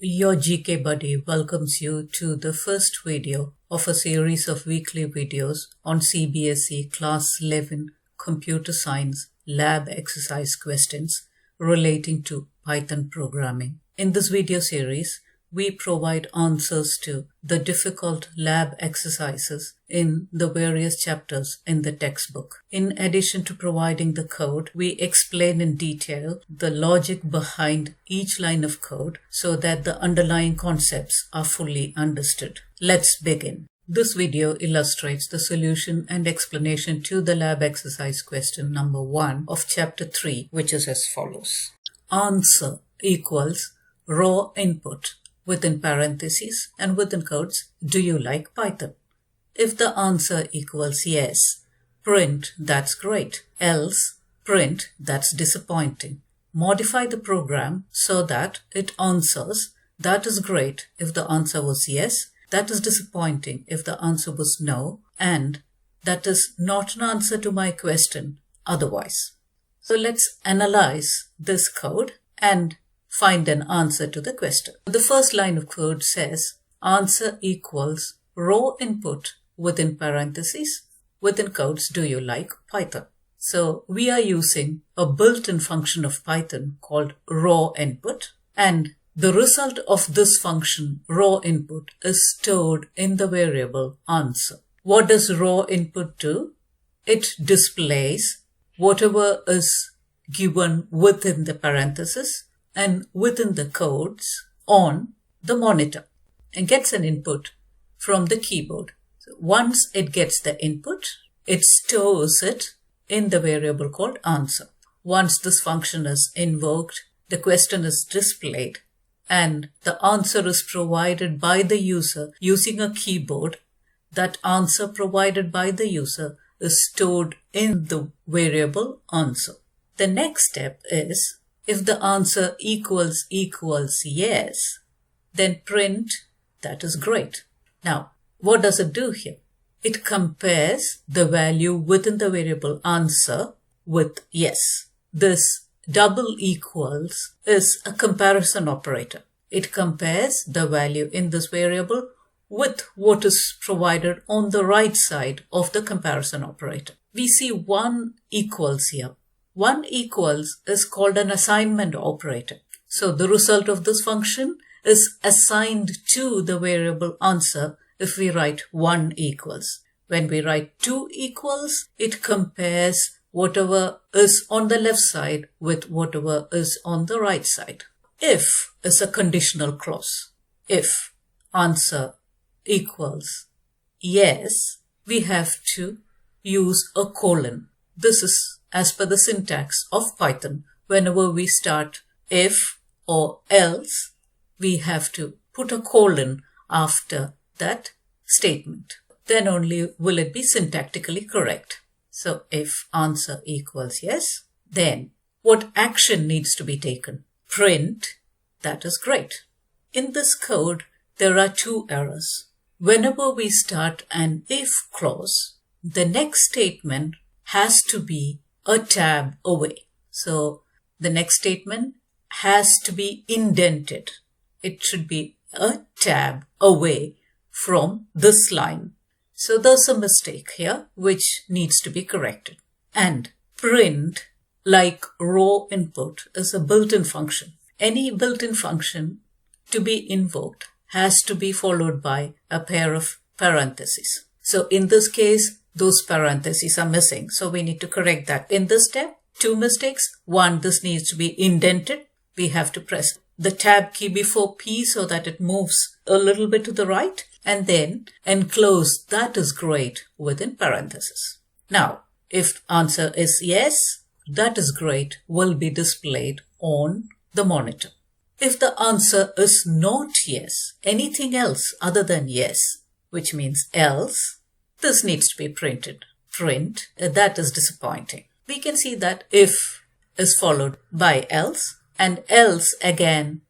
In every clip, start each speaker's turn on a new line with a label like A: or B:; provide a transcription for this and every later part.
A: Your GK buddy welcomes you to the first video of a series of weekly videos on CBSE Class 11 Computer Science Lab Exercise questions relating to Python programming. In this video series, we provide answers to the difficult lab exercises in the various chapters in the textbook. In addition to providing the code, we explain in detail the logic behind each line of code so that the underlying concepts are fully understood. Let's begin. This video illustrates the solution and explanation to the lab exercise question number 1 of chapter 3, which is as follows. Answer equals raw input within parentheses and within quotes, do you like Python? If the answer equals yes, print that's great, else print that's disappointing. Modify the program so that it answers that is great if the answer was yes, that is disappointing if the answer was no, and that is not an answer to my question otherwise. So let's analyze this code and find an answer to the question. The first line of code says answer equals raw input within parentheses, within quotes, do you like Python? So we are using a built-in function of Python called raw input, and the result of this function, raw input, is stored in the variable answer. What does raw input do? It displays whatever is given within the parentheses and within the codes on the monitor and gets an input from the keyboard. So once it gets the input, it stores it in the variable called answer. Once this function is invoked, the question is displayed and the answer is provided by the user using a keyboard. That answer provided by the user is stored in the variable answer. The next step is, if the answer equals yes, then print that is great. Now, what does it do here? It compares the value within the variable answer with yes. This double equals is a comparison operator. It compares the value in this variable with what is provided on the right side of the comparison operator. We see one equals here. One equals is called an assignment operator. So the result of this function is assigned to the variable answer if we write 1 equals. When we write 2 equals, it compares whatever is on the left side with whatever is on the right side. If is a conditional clause. If answer equals yes, we have to use a colon. This is as per the syntax of Python. Whenever we start if or else, we have to put a colon after that statement. Then only will it be syntactically correct. So if answer equals yes, then what action needs to be taken? Print, that is great. In this code, there are 2 errors. Whenever we start an if clause, the next statement has to be a tab away. So the next statement has to be indented. It should be a tab away from this line. So there's a mistake here which needs to be corrected. And print, like raw input, is a built-in function. Any built-in function to be invoked has to be followed by a pair of parentheses. So in this case, those parentheses are missing. So we need to correct that. In this step, 2 mistakes. 1, this needs to be indented. We have to press the tab key before P so that it moves a little bit to the right. And then enclose that is great within parentheses. Now, if answer is yes, that is great will be displayed on the monitor. If the answer is not yes, anything else other than yes, which means else, this needs to be printed. Print, that is disappointing. We can see that if is followed by else, and else again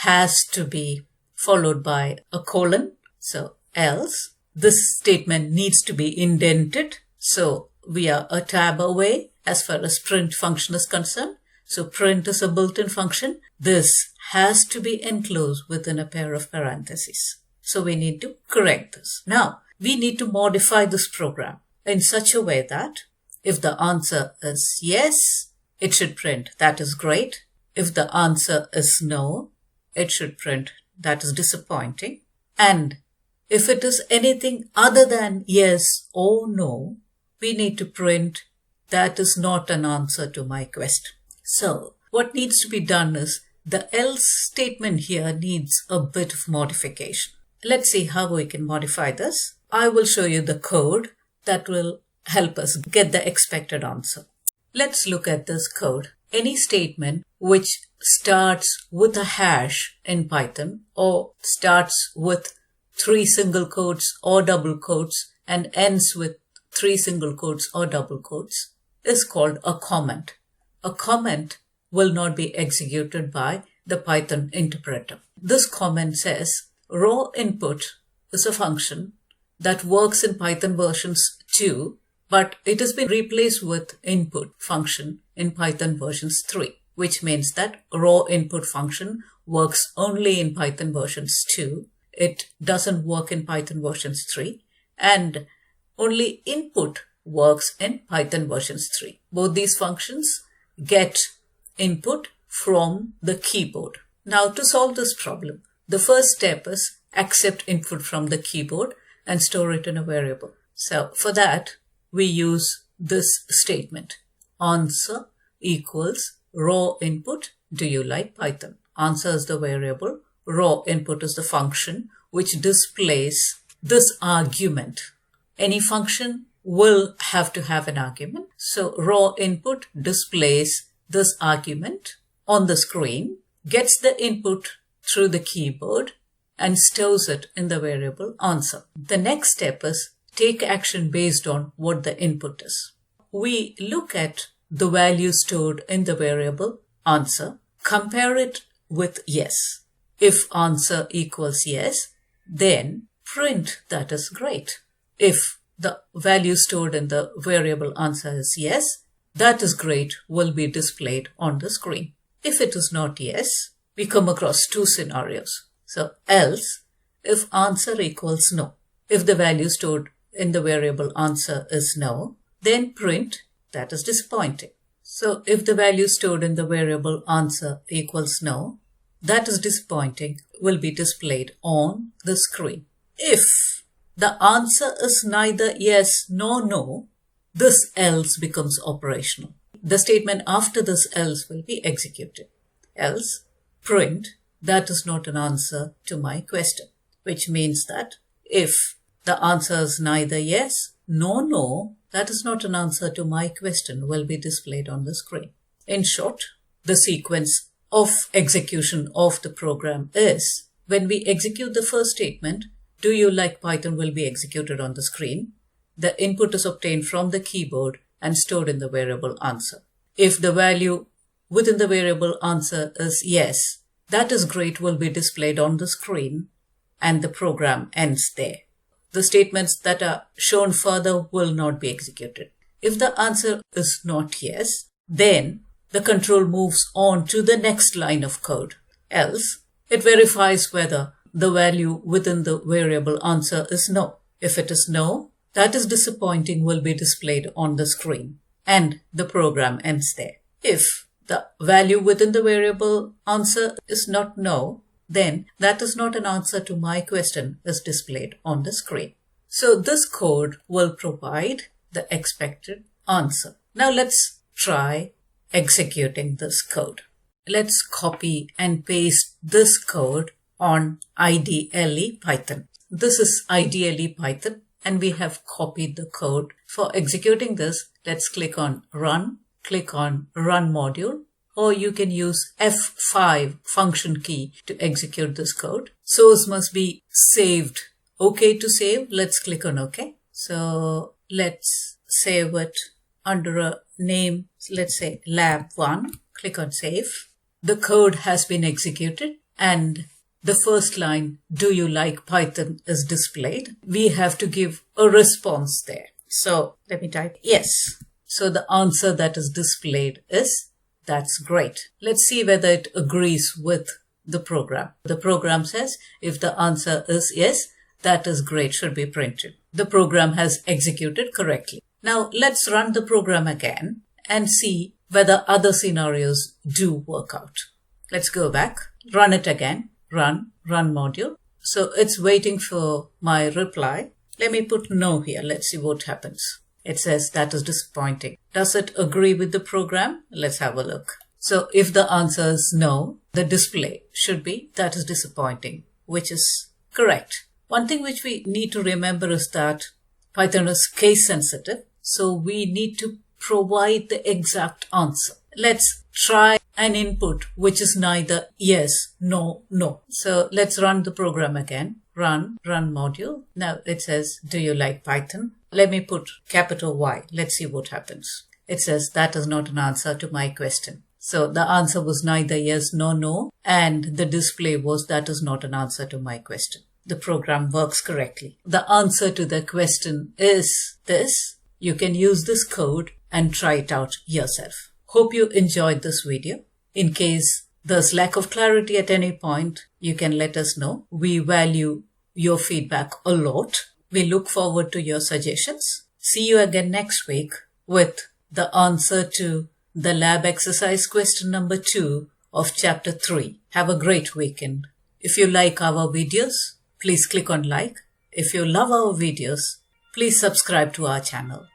A: has to be followed by a colon. So else, this statement needs to be indented. So we are a tab away as far as print function is concerned. So print is a built-in function. This has to be enclosed within a pair of parentheses. So we need to correct this. Now, we need to modify this program in such a way that if the answer is yes, it should print, that is great. If the answer is no, it should print, that is disappointing. And if it is anything other than yes or no, we need to print, that is not an answer to my question. So what needs to be done is the else statement here needs a bit of modification. Let's see how we can modify this. I will show you the code that will help us get the expected answer. Let's look at this code. Any statement which starts with a hash in Python or starts with 3 single quotes or double quotes and ends with 3 single quotes or double quotes is called a comment. A comment will not be executed by the Python interpreter. This comment says raw input is a function that works in Python versions 2, but it has been replaced with input function in Python versions 3, which means that raw input function works only in Python versions 2. It doesn't work in Python versions 3, and only input works in Python versions 3. Both these functions get input from the keyboard. Now, to solve this problem, the first step is accept input from the keyboard and store it in a variable. So for that, we use this statement. Answer equals raw input. Do you like Python? Answer is the variable. Raw input is the function which displays this argument. Any function will have to have an argument. So raw input displays this argument on the screen, gets the input through the keyboard, and stores it in the variable answer. The next step is take action based on what the input is. We look at the value stored in the variable answer, compare it with yes. If answer equals yes, then print, that is great. If the value stored in the variable answer is yes, that is great, will be displayed on the screen. If it is not yes, we come across 2 scenarios. So else, if answer equals no. If the value stored in the variable answer is no, then print, that is disappointing. So if the value stored in the variable answer equals no, that is disappointing, will be displayed on the screen. If the answer is neither yes nor no, this else becomes operational. The statement after this else will be executed. Else, print, that is not an answer to my question, which means that if the answer is neither yes nor no, that is not an answer to my question, will be displayed on the screen. In short, the sequence of execution of the program is when we execute the first statement, do you like Python will be executed on the screen. The input is obtained from the keyboard and stored in the variable answer. If the value within the variable answer is yes, that is great, will be displayed on the screen, and the program ends there. The statements that are shown further will not be executed. If the answer is not yes, then the control moves on to the next line of code. Else, it verifies whether the value within the variable answer is no. If it is no, that is disappointing, will be displayed on the screen, and the program ends there. If the value within the variable answer is not no, then that is not an answer to my question is displayed on the screen. So this code will provide the expected answer. Now let's try executing this code. Let's copy and paste this code on IDLE Python. This is IDLE Python, and we have copied the code. For executing this, let's click on Run, click on Run Module, or you can use F5 function key to execute this code. Source must be saved. OK to save, let's click on OK. So let's save it under a name, let's say lab1, click on save. The code has been executed and the first line, do you like Python, is displayed. We have to give a response there. So let me type yes. So the answer that is displayed is That's great. Let's see whether it agrees with the program. The program says if the answer is yes, that is great, should be printed. The program has executed correctly. Now let's run the program again and see whether other scenarios do work out. Let's go back, run it again, run module. So it's waiting for my reply. Let me put no here. Let's see what happens. It says that is disappointing. Does it agree with the program? Let's have a look. So if the answer is no, the display should be that is disappointing, which is correct. One thing which we need to remember is that Python is case sensitive, so we need to provide the exact answer. Let's try an input which is neither yes, no, no. So let's run the program again. Run module. Now it says, do you like Python? Let me put capital Y. Let's see what happens. It says that is not an answer to my question. So the answer was neither yes nor no, and the display was that is not an answer to my question. The program works correctly. The answer to the question is this. You can use this code and try it out yourself. Hope you enjoyed this video. In case there's lack of clarity at any point, you can let us know. We value your feedback a lot. We look forward to your suggestions. See you again next week with the answer to the lab exercise question number 2 of chapter 3. Have a great weekend. If you like our videos, please click on like. If you love our videos, please subscribe to our channel.